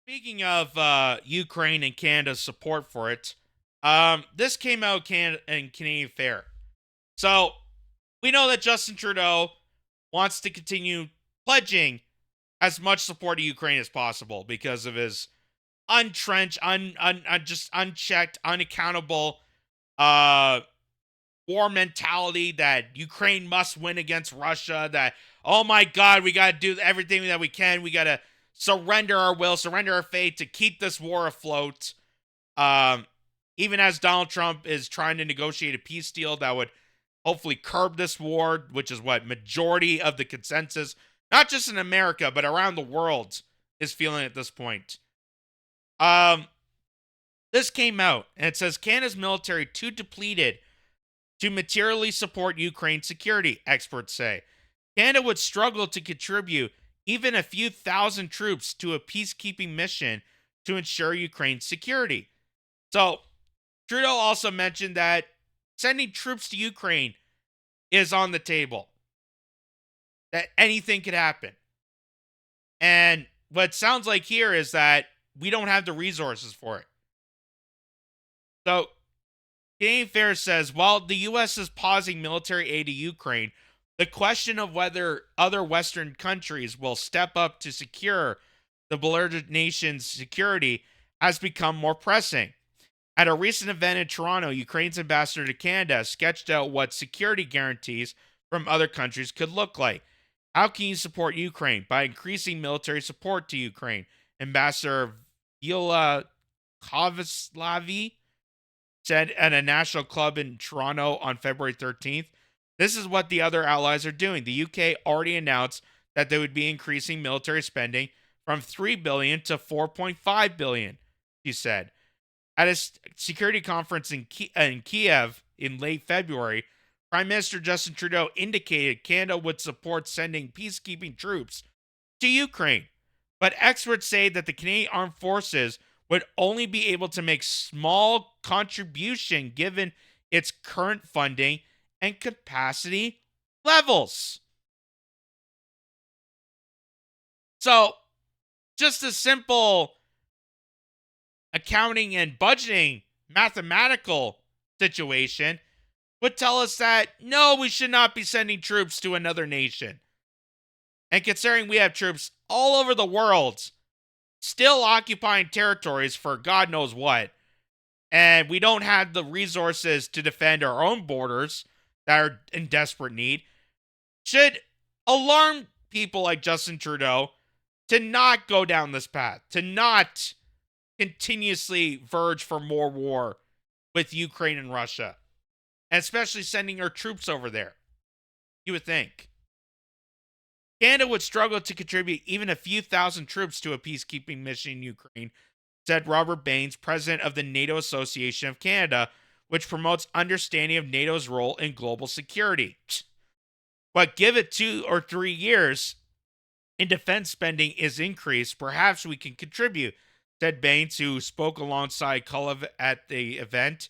Speaking of Ukraine and Canada's support for it, this came out in Canadian Fair. So we know that Justin Trudeau wants to continue pledging as much support to Ukraine as possible because of his untrenched, just unchecked, unaccountable uh, war mentality that Ukraine must win against Russia. That, oh my God, we got to do everything that we can. We got to surrender our will, surrender our fate to keep this war afloat. Um, Even as Donald Trump is trying to negotiate a peace deal that would hopefully curb this war, which is what majority of the consensus, not just in America, but around the world, is feeling at this point. Um, this came out and it says Canada's military too depleted to materially support Ukraine's security, experts say. Canada would struggle to contribute even a few thousand troops to a peacekeeping mission to ensure Ukraine's security. So, Trudeau also mentioned that sending troops to Ukraine is on the table, that anything could happen. And what it sounds like here is that we don't have the resources for it. So, Canadian Fair says while the U.S. is pausing military aid to Ukraine, the question of whether other Western countries will step up to secure the belligerent nation's security has become more pressing. At a recent event in Toronto, Ukraine's ambassador to Canada sketched out what security guarantees from other countries could look like. How can you support Ukraine? By increasing military support to Ukraine. Ambassador Vila Kovaslavi said at a national club in Toronto on February 13th. This is what the other allies are doing. The UK already announced that they would be increasing military spending from 3 billion to 4.5 billion, he said. At a security conference in Kiev in late February, Prime Minister Justin Trudeau indicated Canada would support sending peacekeeping troops to Ukraine. But experts say that the Canadian Armed Forces would only be able to make small contribution given its current funding and capacity levels. So, just a simple accounting and budgeting mathematical situation would tell us that no, we should not be sending troops to another nation. And considering we have troops all over the world still occupying territories for God knows what, and we don't have the resources to defend our own borders that are in desperate need, should alarm people like Justin Trudeau to not go down this path, to not continuously verge for more war with Ukraine and Russia, and especially sending our troops over there. You would think. Canada would struggle to contribute even a few thousand troops to a peacekeeping mission in Ukraine, said Robert Baines, president of the NATO Association of Canada, which promotes understanding of NATO's role in global security. But give it 2 or 3 years and defense spending is increased, perhaps we can contribute, said Baines, who spoke alongside Kulov at the event.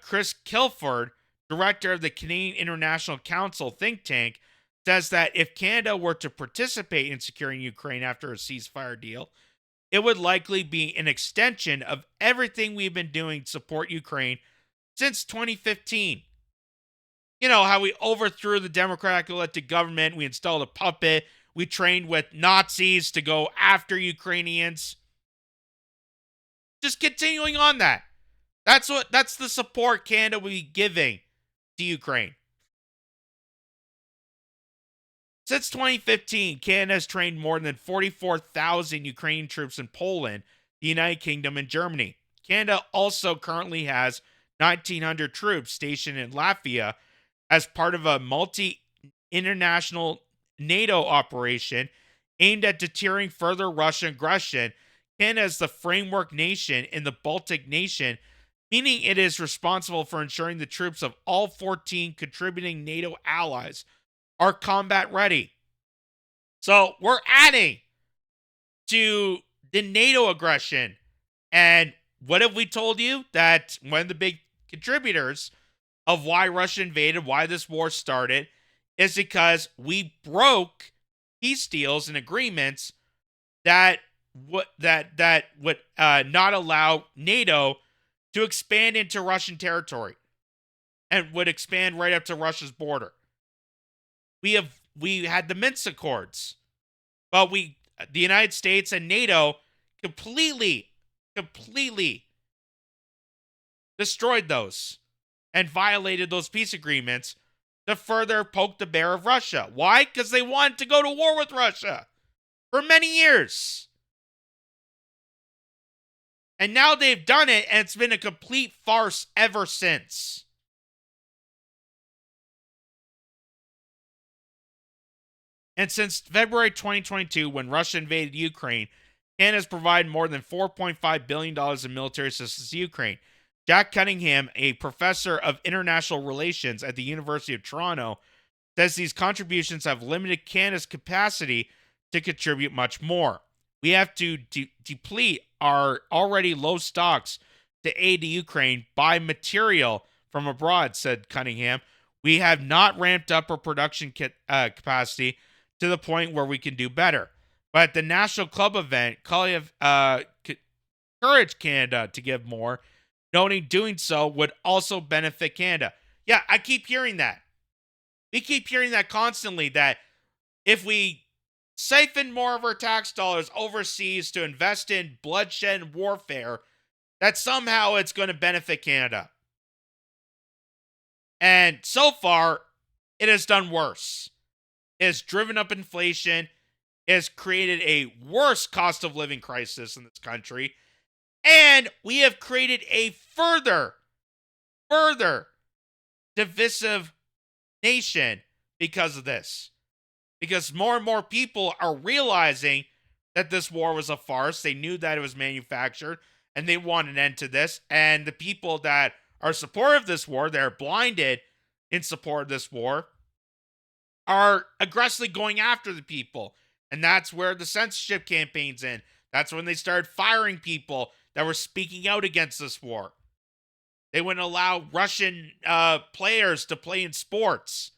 Chris Kilford, director of the Canadian International Council think tank, says that if Canada were to participate in securing Ukraine after a ceasefire deal, it would likely be an extension of everything we've been doing to support Ukraine since 2015. You know, how we overthrew the democratically elected government, we installed a puppet, we trained with Nazis to go after Ukrainians. Just continuing on that. That's the support Canada will be giving to Ukraine. Since 2015, Canada has trained more than 44,000 Ukrainian troops in Poland, the United Kingdom, and Germany. Canada also currently has 1,900 troops stationed in Latvia as part of a multi-international NATO operation aimed at deterring further Russian aggression. Canada is the framework nation in the Baltic nation, meaning it is responsible for ensuring the troops of all 14 contributing NATO allies are combat ready. So we're adding to the NATO aggression. And what have we told you? That one of the big contributors of why Russia invaded, why this war started, is because we broke peace deals and agreements that would not allow NATO to expand into Russian territory and would expand right up to Russia's border. We had the Minsk Accords, but the United States and NATO completely destroyed those and violated those peace agreements to further poke the bear of Russia. Why? Because they wanted to go to war with Russia for many years. And now they've done it, and it's been a complete farce ever since. And since February 2022, when Russia invaded Ukraine, Canada has provided more than $4.5 billion in military assistance to Ukraine. Jack Cunningham, a professor of international relations at the University of Toronto, says these contributions have limited Canada's capacity to contribute much more. We have to deplete our already low stocks to aid the Ukraine, buy material from abroad, said Cunningham. We have not ramped up our production capacity to the point where we can do better. But at the National Club event, Kaliyev encouraged Canada to give more, noting doing so would also benefit Canada. Yeah, I keep hearing that. We keep hearing that constantly, that if we siphon more of our tax dollars overseas to invest in bloodshed and warfare, that somehow it's going to benefit Canada. And so far, it has done worse. It has driven up inflation. It has created a worse cost of living crisis in this country. And we have created a further divisive nation because of this. Because more and more people are realizing that this war was a farce. They knew that it was manufactured, and they want an end to this. And the people that are supportive of this war, they're blinded in support of this war, are aggressively going after the people. And that's where the censorship campaign's in. That's when they started firing people that were speaking out against this war. They wouldn't allow Russian players to play in sports.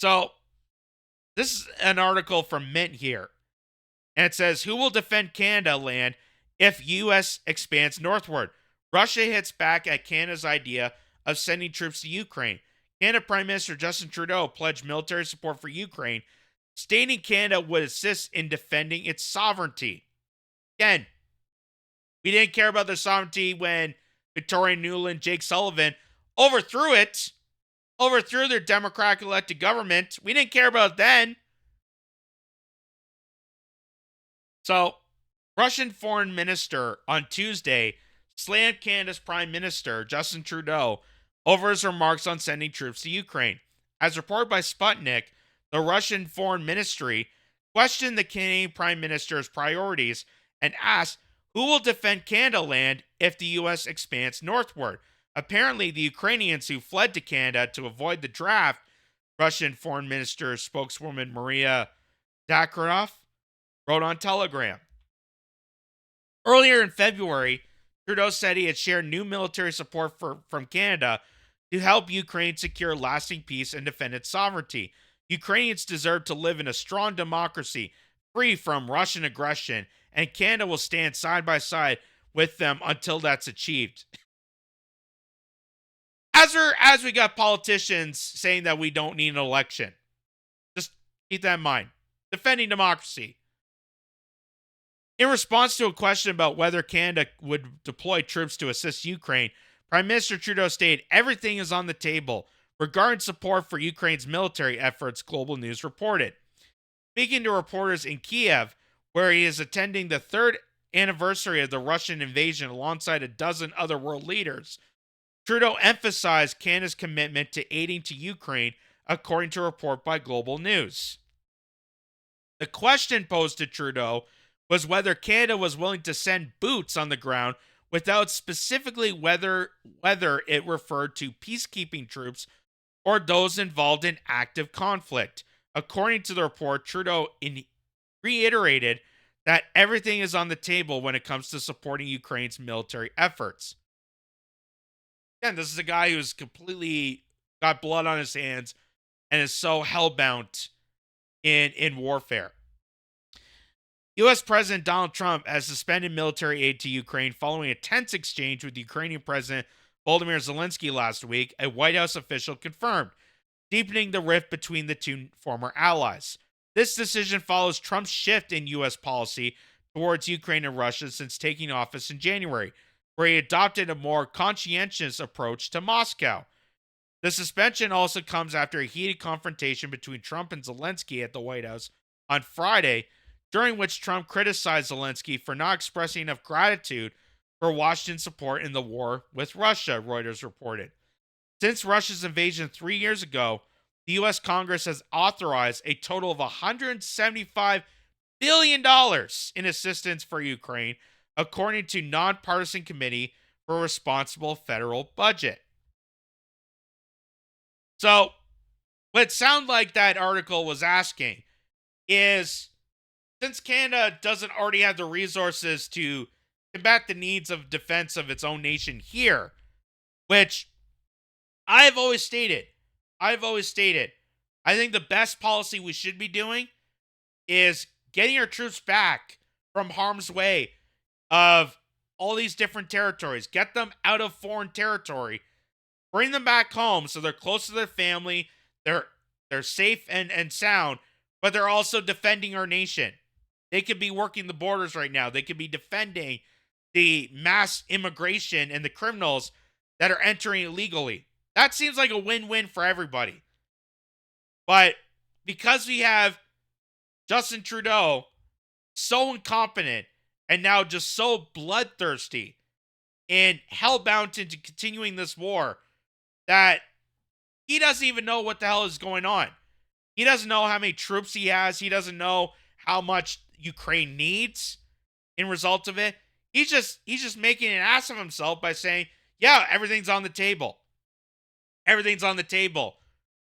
So, this is an article from Mint here. And it says, who will defend Canada land if U.S. expands northward? Russia hits back at Canada's idea of sending troops to Ukraine. Canada Prime Minister Justin Trudeau pledged military support for Ukraine, stating Canada would assist in defending its sovereignty. Again, we didn't care about their sovereignty when Victoria Nuland, Jake Sullivan overthrew their Democratic elected government. We didn't care about it then. So, Russian foreign minister on Tuesday slammed Canada's Prime Minister, Justin Trudeau, over his remarks on sending troops to Ukraine. As reported by Sputnik, the Russian Foreign Ministry questioned the Canadian Prime Minister's priorities and asked who will defend Canada land if the U.S. expands northward. Apparently, the Ukrainians who fled to Canada to avoid the draft, Russian Foreign Minister spokeswoman Maria Zakharov wrote on Telegram. Earlier in February, Trudeau said he had shared new military support from Canada to help Ukraine secure lasting peace and defend its sovereignty. Ukrainians deserve to live in a strong democracy, free from Russian aggression, and Canada will stand side by side with them until that's achieved. As we got politicians saying that we don't need an election. Just keep that in mind. Defending democracy. In response to a question about whether Canada would deploy troops to assist Ukraine, Prime Minister Trudeau stated, everything is on the table regarding support for Ukraine's military efforts, Global News reported. Speaking to reporters in Kiev, where he is attending the third anniversary of the Russian invasion alongside a dozen other world leaders, Trudeau emphasized Canada's commitment to aiding to Ukraine, according to a report by Global News. The question posed to Trudeau was whether Canada was willing to send boots on the ground without specifically whether it referred to peacekeeping troops or those involved in active conflict. According to the report, Trudeau reiterated that everything is on the table when it comes to supporting Ukraine's military efforts. Again, this is a guy who's completely got blood on his hands and is so hellbound in warfare. U.S. President Donald Trump has suspended military aid to Ukraine following a tense exchange with Ukrainian President Volodymyr Zelensky last week, a White House official confirmed, deepening the rift between the two former allies. This decision follows Trump's shift in U.S. policy towards Ukraine and Russia since taking office in January, where he adopted a more conscientious approach to Moscow. The suspension also comes after a heated confrontation between Trump and Zelensky at the White House on Friday, during which Trump criticized Zelensky for not expressing enough gratitude for Washington's support in the war with Russia, Reuters reported. Since Russia's invasion 3 years ago, the U.S. Congress has authorized a total of $175 billion in assistance for Ukraine, according to nonpartisan committee for a responsible federal budget. So, what it sounded like that article was asking is, since Canada doesn't already have the resources to combat the needs of defense of its own nation here, which I've always stated, I think the best policy we should be doing is getting our troops back from harm's way of all these different territories. Get them out of foreign territory. Bring them back home so they're close to their family. They're safe and sound, but they're also defending our nation. They could be working the borders right now. They could be defending the mass immigration and the criminals that are entering illegally. That seems like a win-win for everybody. But because we have Justin Trudeau so incompetent and now just so bloodthirsty and hell-bound into continuing this war, that he doesn't even know what the hell is going on. He doesn't know how many troops he has. He doesn't know how much Ukraine needs in result of it. He's just making an ass of himself by saying, yeah, everything's on the table. Everything's on the table.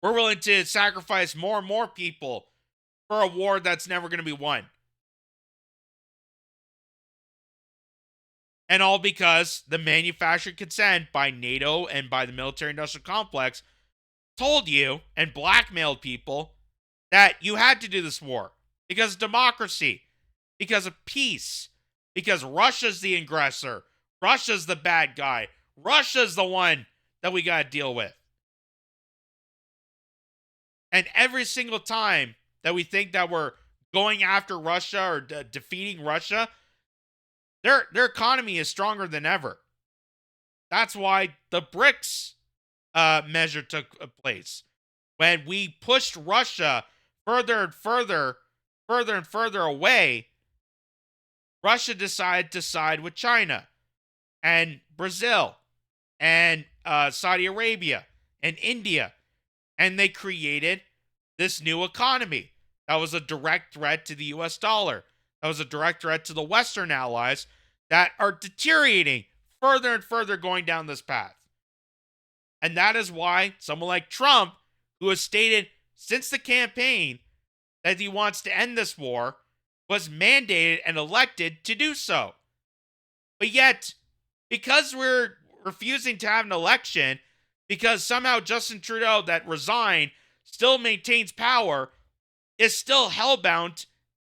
We're willing to sacrifice more and more people for a war that's never going to be won. And all because the manufactured consent by NATO and by the military-industrial complex told you and blackmailed people that you had to do this war because of democracy, because of peace, because Russia's the aggressor, Russia's the bad guy, Russia's the one that we got to deal with. And every single time that we think that we're going after Russia or defeating Russia, their economy is stronger than ever. That's why the BRICS measure took place. When we pushed Russia further and further away, Russia decided to side with China and Brazil and Saudi Arabia and India. And they created this new economy that was a direct threat to the US dollar. That was a direct threat to the Western allies that are deteriorating further and further going down this path. And that is why someone like Trump, who has stated since the campaign that he wants to end this war, was mandated and elected to do so. But yet, because we're refusing to have an election, because somehow Justin Trudeau that resigned still maintains power, is still hellbound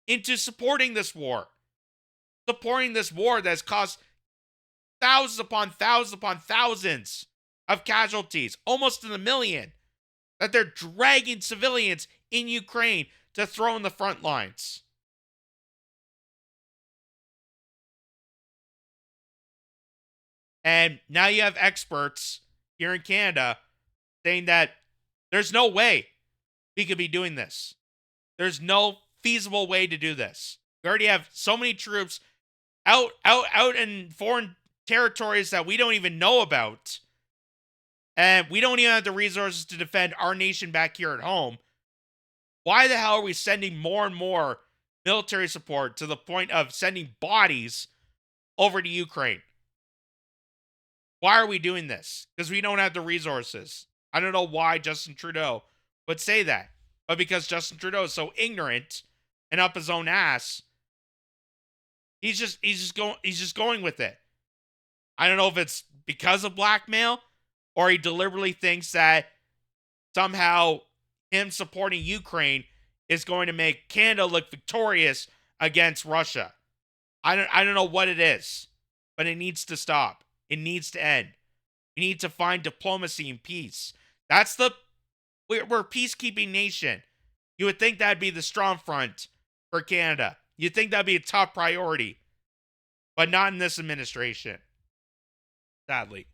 into supporting this war. Supporting this war that has caused thousands upon thousands of casualties, almost in a million, that they're dragging civilians in Ukraine to throw in the front lines. And now you have experts here in Canada saying that there's no way we could be doing this. There's no feasible way to do this. We already have so many troops out in foreign territories that we don't even know about. And we don't even have the resources to defend our nation back here at home. Why the hell are we sending more and more military support to the point of sending bodies over to Ukraine? Why are we doing this? Because we don't have the resources. I don't know why Justin Trudeau would say that. But because Justin Trudeau is so ignorant and up his own ass, he's just going with it. I don't know if it's because of blackmail or he deliberately thinks that somehow him supporting Ukraine is going to make Canada look victorious against Russia. I don't know what it is, but it needs to stop. It needs to end. We need to find diplomacy and peace. We're a peacekeeping nation. You would think that'd be the strong front for Canada. You'd think that'd be a top priority, but not in this administration. Sadly.